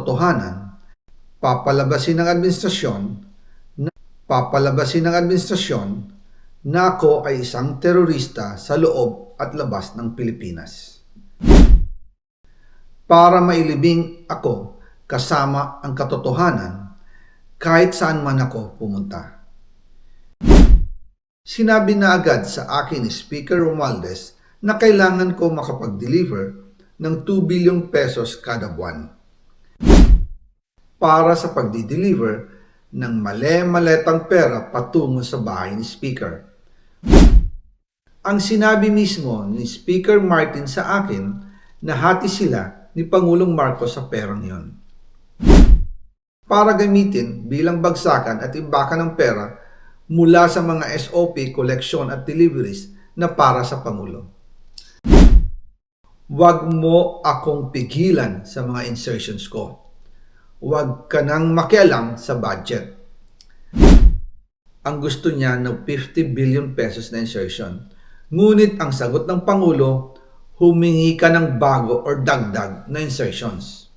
katotohanan, papalabasin ng administrasyon na ako ay isang terorista sa loob at labas ng Pilipinas. Para mailibing ako kasama ang katotohanan kahit saan man ako pumunta. Sinabi na agad sa akin ni Speaker Romualdez na kailangan ko makapag-deliver ng 2 billion pesos kada buwan para sa pagdi-deliver ng male-maletang pera patungo sa bahay ni Speaker. Ang sinabi mismo ni Speaker Martin sa akin na hati sila ni Pangulong Marcos sa perang yon para gamitin bilang bagsakan at imbakan ng pera mula sa mga SOP, collection at deliveries na para sa Pangulo. Huwag mo akong pigilan sa mga insertions ko. Huwag ka nang makialam sa budget. Ang gusto niya ng 50 billion pesos na insertion. Ngunit ang sagot ng Pangulo, humingi ka ng bago or dagdag na insertions.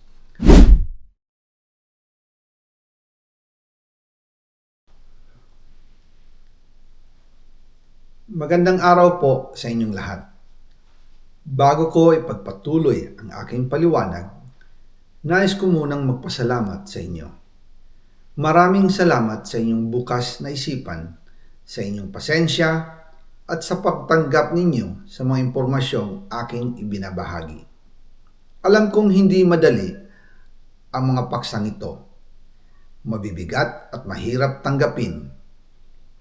Magandang araw po sa inyong lahat. Bago ko ipagpatuloy ang aking paliwanag, nais ko munang magpasalamat sa inyo. Maraming salamat sa inyong bukas na isipan, sa inyong pasensya, at sa pagtanggap ninyo sa mga impormasyong aking ibinabahagi. Alam kong hindi madali ang mga paksang ito. Mabibigat at mahirap tanggapin.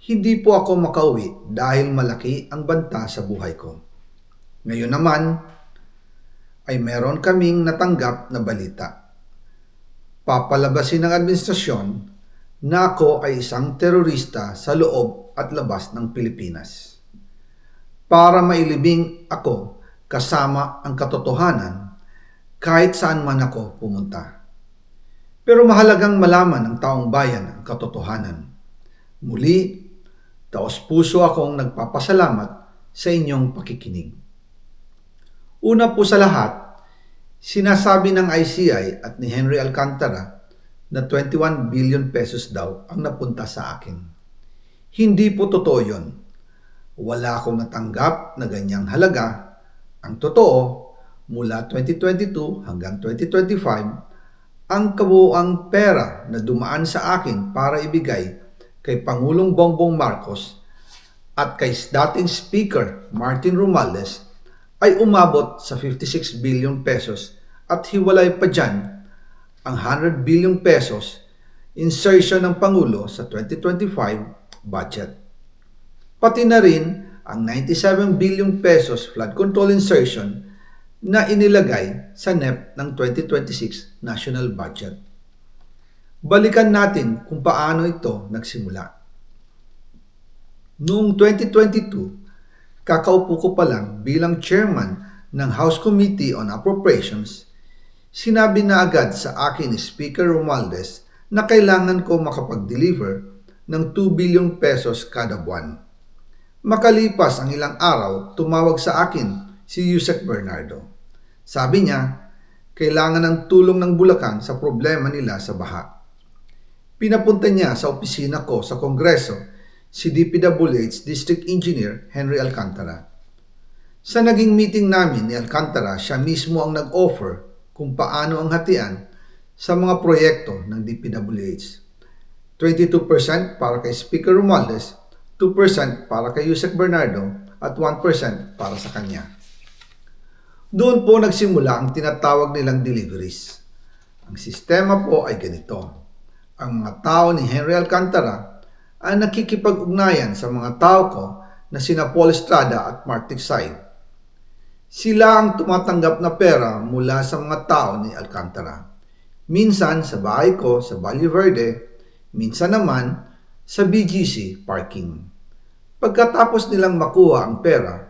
Hindi po ako makauwi dahil malaki ang banta sa buhay ko. Ngayon naman ay meron kaming natanggap na balita. Papalabasin ng administrasyon na ako ay isang terorista sa loob at labas ng Pilipinas. Para mailibing ako kasama ang katotohanan kahit saan man ako pumunta. Pero mahalagang malaman ng taong bayan ang katotohanan. Muli, taos-puso akong nagpapasalamat sa inyong pakikinig. Una po sa lahat, sinasabi ng ICI at ni Henry Alcantara na 21 billion pesos daw ang napunta sa akin. Hindi po totoo yun. Wala akong natanggap na ganyang halaga. Ang totoo, mula 2022 hanggang 2025, ang kabuuang pera na dumaan sa akin para ibigay kay Pangulong Bongbong Marcos at kay dating Speaker Martin Romualdez ay umabot sa 56 billion pesos at hiwalay pa dyan ang 100 billion pesos insertion ng Pangulo sa 2025 budget. Pati na rin ang 97 billion pesos flood control insertion na inilagay sa NEP ng 2026 national budget. Balikan natin kung paano ito nagsimula. Noong 2022, kakaupo ko pa lang bilang chairman ng House Committee on Appropriations, sinabi na agad sa akin ni Speaker Romualdez na kailangan ko makapag-deliver ng 2 billion pesos kada buwan. Makalipas ang ilang araw, tumawag sa akin si Yusek Bernardo. Sabi niya, kailangan ng tulong ng Bulacan sa problema nila sa baha. Pinapunta niya sa opisina ko sa Kongreso si DPWH District Engineer Henry Alcantara. Sa naging meeting namin ni Alcantara, siya mismo ang nag-offer kung paano ang hatian sa mga proyekto ng DPWH. 22% para kay Speaker Romualdez, 2% para kay Yusek Bernardo at 1% para sa kanya. Doon po nagsimula ang tinatawag nilang deliveries. Ang sistema po ay ganito. Ang mga tao ni Henry Alcantara ay nakikipag-ugnayan sa mga tao ko na sina Paul Estrada at Mark Tiksay. Sila ang tumatanggap na pera mula sa mga tao ni Alcantara. Minsan sa bahay ko sa Valle Verde, minsan naman sa BGC parking. Pagkatapos nilang makuha ang pera,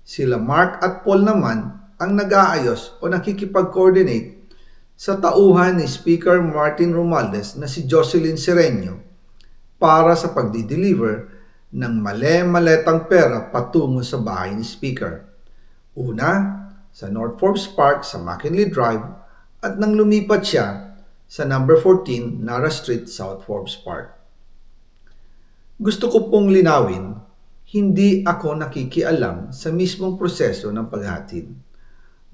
sila Mark at Paul naman ang nag-aayos o nakikipag-coordinate sa tauhan ni Speaker Martin Romualdez na si Jocelyn Sereno para sa pagdi-deliver ng male-maletang pera patungo sa bahay ni Speaker. Una, sa North Forbes Park sa McKinley Drive at nang lumipat siya sa number 14 Nara Street, South Forbes Park. Gusto ko pong linawin, hindi ako nakikialam sa mismong proseso ng paghatid.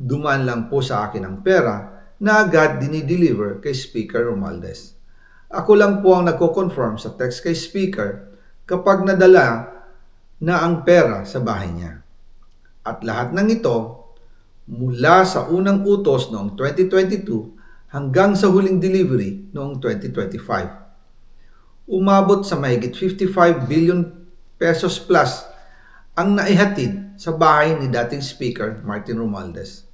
Dumaan lang po sa akin ang pera na agad dinideliver kay Speaker Romualdez. Ako lang po ang nagko-confirm sa text kay Speaker kapag nadala na ang pera sa bahay niya. At lahat ng ito, mula sa unang utos noong 2022 hanggang sa huling delivery noong 2025. Umabot sa mahigit 55 billion pesos plus ang naihatid sa bahay ni dating Speaker Martin Romualdez.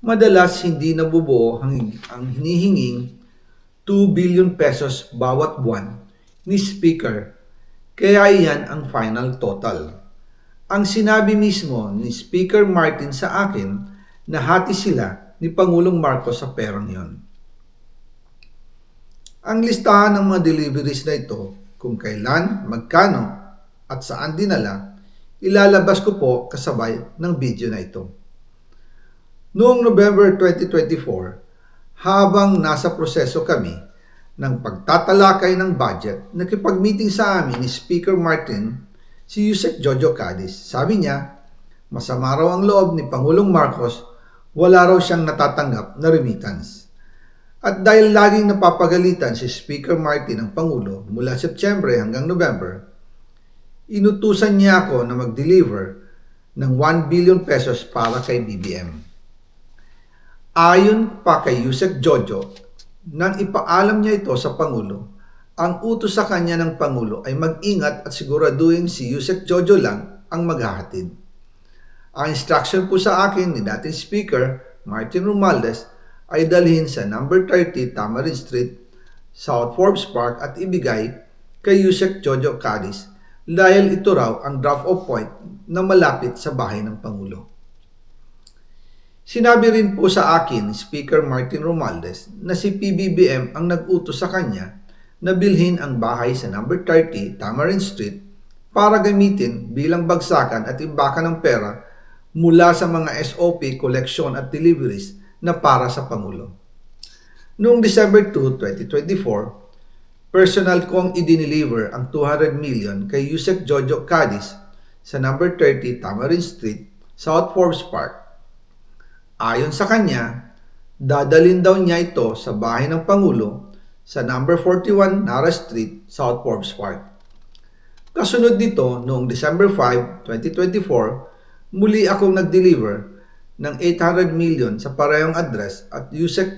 Madalas hindi nabubuo ang hinihinging 2 billion pesos bawat buwan ni Speaker, kaya iyan ang final total. Ang sinabi mismo ni Speaker Martin sa akin na hati sila ni Pangulong Marcos sa perang yon. Ang listahan ng mga deliveries na ito, kung kailan, magkano, at saan dinala, ilalabas ko po kasabay ng video na ito. Noong November 2024, habang nasa proseso kami ng pagtatalakay ng budget, nakipag-meeting sa amin ni Speaker Martin si Yusek Jojo Cadiz. Sabi niya, masama raw ang loob ni Pangulong Marcos, wala raw siyang natatanggap na remittance. At dahil laging napapagalitan si Speaker Martin ng Pangulo mula Setyembre hanggang November, inutusan niya ako na mag-deliver ng 1 billion pesos para kay BBM. Ayon pa kay Yusek Jojo, nang ipaalam niya ito sa Pangulo, ang utos sa kanya ng Pangulo ay mag-ingat at siguraduhin si Yusek Jojo lang ang maghahatid. Ang instruction po sa akin ni dating Speaker Martin Romualdez ay dalhin sa number 30 Tamarin Street, South Forbes Park at ibigay kay Yusek Jojo Cadiz dahil ito raw ang drop-off point na malapit sa bahay ng Pangulo. Sinabi rin po sa akin ni Speaker Martin Romualdez na si PBBM ang nag-utos sa kanya na bilhin ang bahay sa number 30 Tamarin Street para gamitin bilang bagsakan at imbakan ng pera mula sa mga SOP, collection at deliveries na para sa Pangulo. Noong December 2, 2024, personal kong i-deliver ang 200 million kay Yusek Jojo Cadiz sa number 30 Tamarin Street, South Forbes Park. Ayon sa kanya, dadalhin daw niya ito sa bahay ng Pangulo sa number 41 Nara Street, South Forbes Park. Kasunod nito, noong December 5, 2024, muli akong nag-deliver ng 800 million sa parehong address at Yusek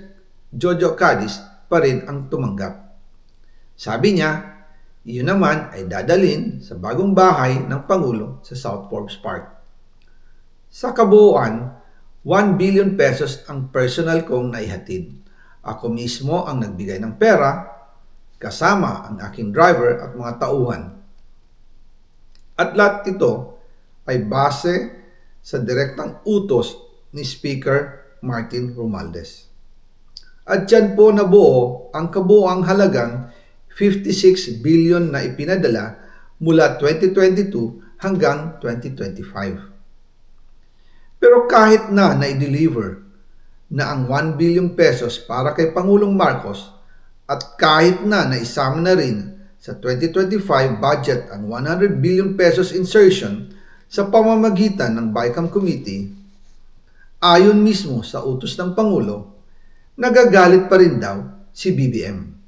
Jojo Cadiz pa rin ang tumanggap. Sabi niya, iyon naman ay dadalhin sa bagong bahay ng Pangulo sa South Forbes Park. Sa kabuuan, 1 billion pesos ang personal kong naihatid. Ako mismo ang nagbigay ng pera, kasama ang aking driver at mga tauhan. At lahat ito ay base sa direktang utos ni Speaker Martin Romualdez. At dyan po nabuo ang kabuuang halagang 56 billion na ipinadala mula 2022 hanggang 2025. Pero kahit na na-deliver na ang 1 billion pesos para kay Pangulong Marcos at kahit na naisama na rin sa 2025 budget ang 100 billion pesos insertion sa pamamagitan ng BICAM Committee, ayon mismo sa utos ng Pangulo, nagagalit pa rin daw si BBM.